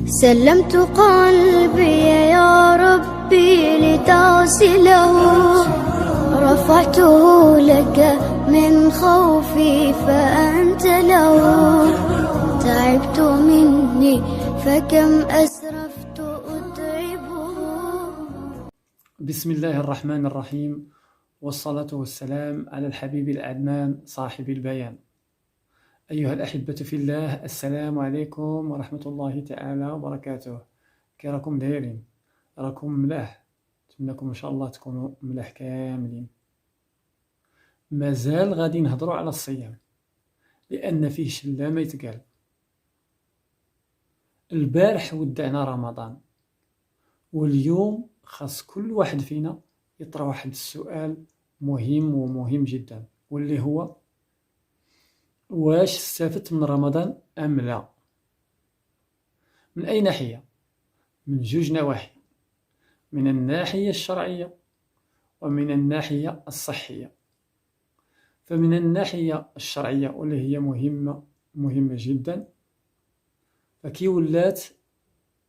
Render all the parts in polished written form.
سلمت قلبي يا ربي لتغسله، رفعته لك من خوفي فأنت له، تعبت مني فكم أسرفت أتعبه. بسم الله الرحمن الرحيم، والصلاة والسلام على الحبيب العدنان صاحب البيان. أيها الأحبة في الله، السلام عليكم ورحمة الله تعالى وبركاته. كي راكم دايرين؟ راكم ملاح؟ نتمنىكم إن شاء الله تكونوا ملاح كاملين. مازال غادي نهضروا على الصيام لأن فيه شلة ما يتقال. البارح ودعنا رمضان، واليوم خاص كل واحد فينا يطرح واحد السؤال مهم جدا، واللي هو: واش استفدت من رمضان أم لا؟ من أي ناحية؟ من جوج نواحي، من الناحية الشرعية ومن الناحية الصحية. فمن الناحية الشرعية، واللي هي مهمة جدا، فكي ولات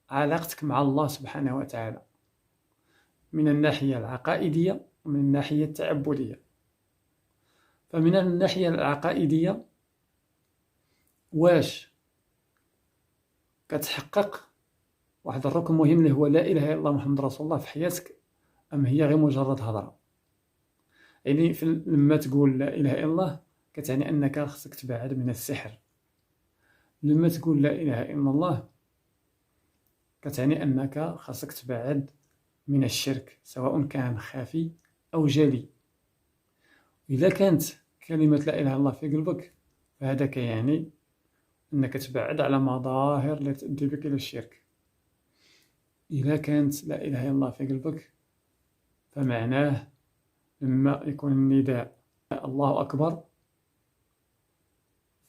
علاقتك مع الله سبحانه وتعالى من الناحية العقائدية ومن الناحية التعبدية. فمن الناحية العقائدية، واش كتحقق واحد الركن مهم اللي هو لا إله إلا الله محمد رسول الله في حياتك، أم هي غير مجرد هضرة؟ يعني لما تقول لا إله إلا الله كتعني أنك خصك تبعد من السحر. لما تقول لا إله إلا الله كتعني أنك خصك تبعد من الشرك، سواء كان خافي أو جلي. إذا كانت كلمة لا إله إلا الله في قلبك، فهذا كيعني أنك تبعد على مظاهر اللي تؤدي بك إلى الشرك. إذا كانت لا إله إلا الله في قلبك، فمعناه لما يكون النداء الله أكبر،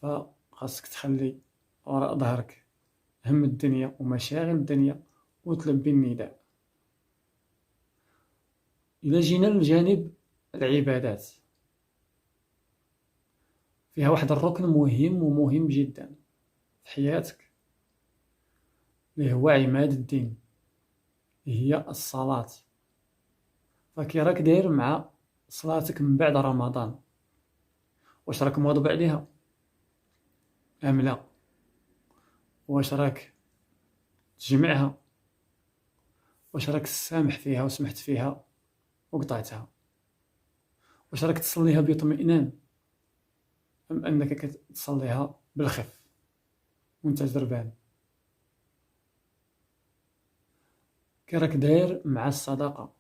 فخاصك تخلي وراء ظهرك هم الدنيا ومشاغل الدنيا وتلبي النداء. إذا جينا لجانب العبادات، فيها واحد الركن مهم جدا في حياتك، اللي هو عماد الدين، اللي هي الصلاة. فكي راك داير مع صلاتك من بعد رمضان؟ واش راك مواظب عليها أم لا؟ واش راك تجمعها؟ واش راك سامح فيها وسمحت فيها وقطعتها؟ واش راك تصليها باطمئنان أم أنك كتصليها بالخف وانت جربان؟ كي راك داير مع الصدقة؟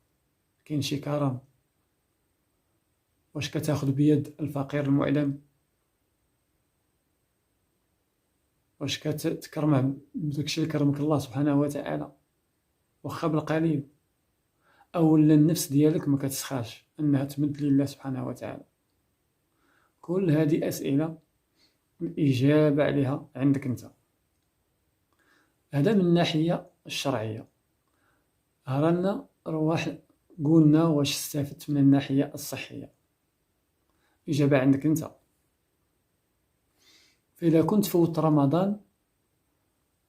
كاين شي كرم؟ واش كتاخذ بيد الفقير المعدم؟ واش كتكرمه بداكشي اللي كرمك الله سبحانه وتعالى واخا بالقليل؟ أو النفس ديالك ما كتسخاش أنها تمد لله سبحانه وتعالى؟ كل هذه أسئلة الإجابة عليها عندك أنت. هذا من الناحية الشرعية. هرانا رواح قولنا واش استفدت من الناحية الصحية. الإجابة عندك أنت. فإذا كنت فوت رمضان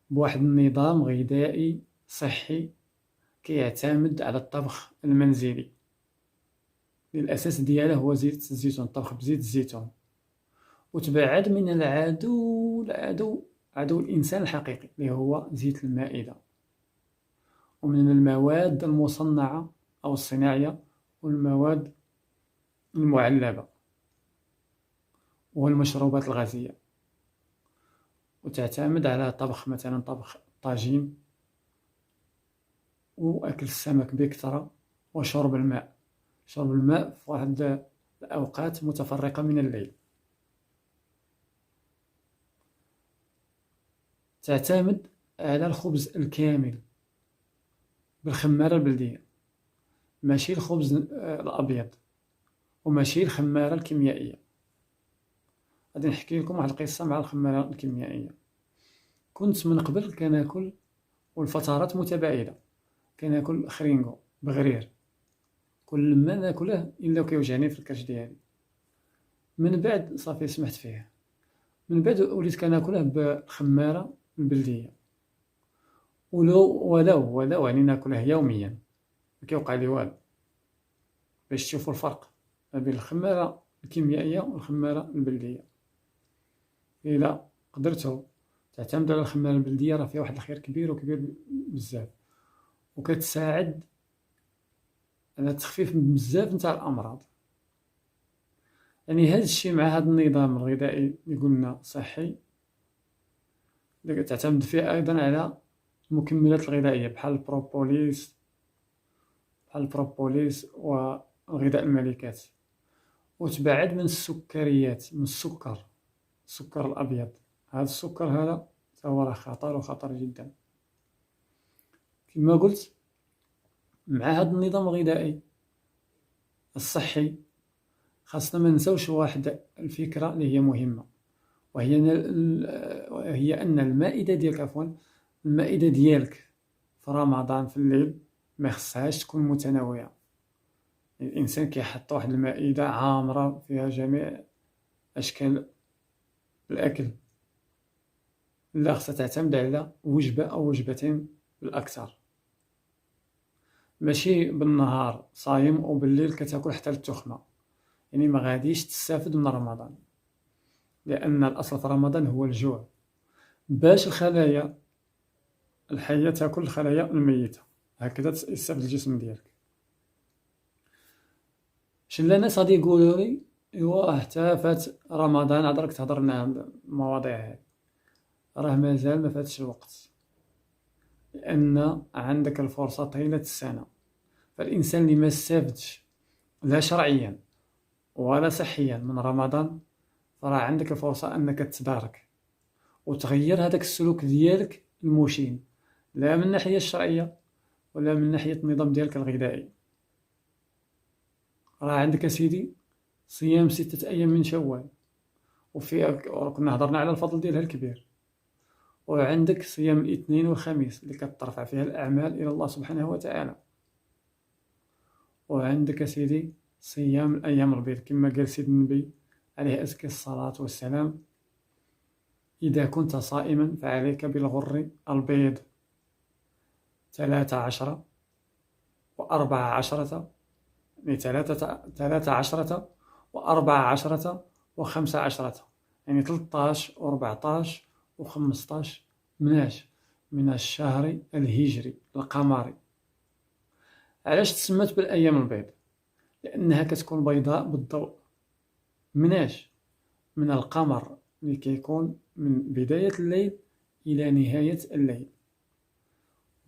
بواحد النظام غذائي صحي كيعتمد على الطبخ المنزلي، الأساس دياله هو زيت الزيتون، الطبخ بزيت الزيتون، وتبعد من عدو الإنسان الحقيقي اللي هو زيت المائدة، ومن المواد المصنعة أو الصناعية والمواد المعلبة والمشروبات الغازية، وتعتمد على طبخ مثلا طبخ طاجين وأكل السمك بكثرة وشرب الماء. شرب الماء في واحد الأوقات متفرقة من الليل. تعتمد على الخبز الكامل بالخمارة البلدية، ماشي الخبز الأبيض وماشي الخمارة الكيميائية. غادي نحكي لكم واحد القصة مع الخمارة الكيميائية. كنت من قبل كناكل والفترات متباعدة كناكل خرينغو بغرير، كل ما ناكله إلا كيوجعني في الكرش ديالي. من بعد صافي سمحت فيه، من بعد وليت كناكله بالخمارة البلدية، ولو يعني ناكله يوميا ما كيوقع لي والو، باش تشوفوا الفرق ما بين الخمارة الكيميائية والخمارة البلدية. إلا قدرتوا تعتمدوا على الخمارة البلدية راه فيها واحد الخير كبير وكبير بزاف، وكتساعد على تخفيف بزاف نتاع الأمراض. يعني هذا الشيء مع هذا النظام الغذائي اللي قلنا صحي، اللي تعتمد فيه أيضا على المكملات الغذائية بحال البروبوليس وغذاء الملكات، وتبعد من السكريات، من السكر الأبيض. هذا السكر هذا هو راه خطر وخطر جدا. كما قلت مع هذا النظام الغذائي الصحي خاصنا ما نساوش واحد الفكرة اللي هي مهمة، وهي أن المائدة ديالك في رمضان في الليل ما خصهاش تكون متنوعة. الإنسان كيحط واحد المائدة عامرة فيها جميع أشكال الأكل، لا، خصها تعتمد على وجبة أو وجبتين بالأكثر، ماشي بالنهار صايم وبالليل كتاكل حتى للتخمة. يعني ما غاديش تستافد من رمضان، لأن الأصل في رمضان هو الجوع، باش الخلايا الحية تاكل الخلايا الميتة، هكذا يستافد الجسم ديالك. شلا ناس غادي يقولوا لي ايوا حتى فات رمضان عاد راك تهضر لنا المواضيع هذه، راه مازال ما فاتش الوقت، لأن عندك الفرصة طيلة السنة. فالإنسان اللي ما استافدش لا شرعيا ولا صحيا من رمضان، فراه عندك الفرصة أنك تدارك وتغير هذاك السلوك ديالك المشين، لا من الناحية الشرعية ولا من ناحية النظام ديالك الغذائي. راه عندك سيدي صيام 6 أيام من شوال، وفي كنا هضرنا على الفضل ديالها الكبير، وعندك صيام الاثنين والخميس اللي كترفع فيها الأعمال إلى الله سبحانه وتعالى، وعندك سيدي صيام الأيام البيض كما قال سيد النبي عليه أزكى الصلاة والسلام: إذا كنت صائما فعليك بالغر البيض 13 و14، يعني 13 و14 و15، يعني 13 و14 و15 من الشهر الهجري القمري. علاش تسمت بالأيام البيض؟ لأنها كتكون بيضاء بالضوء. من القمر اللي كيكون من بداية الليل إلى نهاية الليل.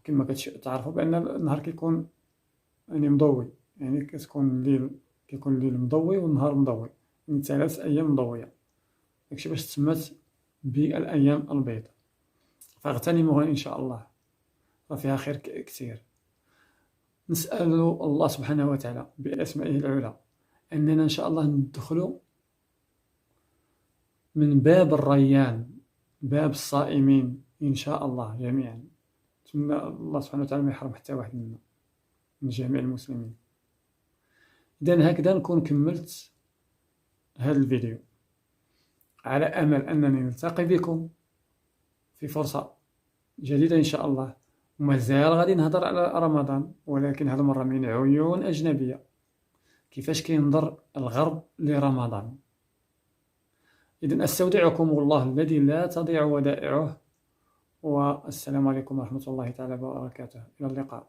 كما كتعرفوا بأن النهار كيكون يعني مضوي، يعني كيكون الليل مضوي والنهار مضوي، يعني 3 أيام مضوية. داكشي باش تسمت بالأيام البيض، فاغتنموها إن شاء الله، فيها خير كثير. نسأل الله سبحانه وتعالى بأسمائه العلى أننا إن شاء الله ندخل من باب الريان، باب الصائمين إن شاء الله جميعا. نتمنى الله سبحانه وتعالى ما يحرم حتى واحد منا، من جميع المسلمين. إذن هكذا نكون كملت هذا الفيديو، على أمل أنني نلتقي بكم في فرصة جديدة إن شاء الله. ومازال غادي نهضر على رمضان، ولكن هذه المرة من عيون أجنبية، كيفاش كينظر الغرب لرمضان. إذن أستودعكم الله الذي لا تضيع ودائعه، والسلام عليكم ورحمة الله تعالى وبركاته. إلى اللقاء.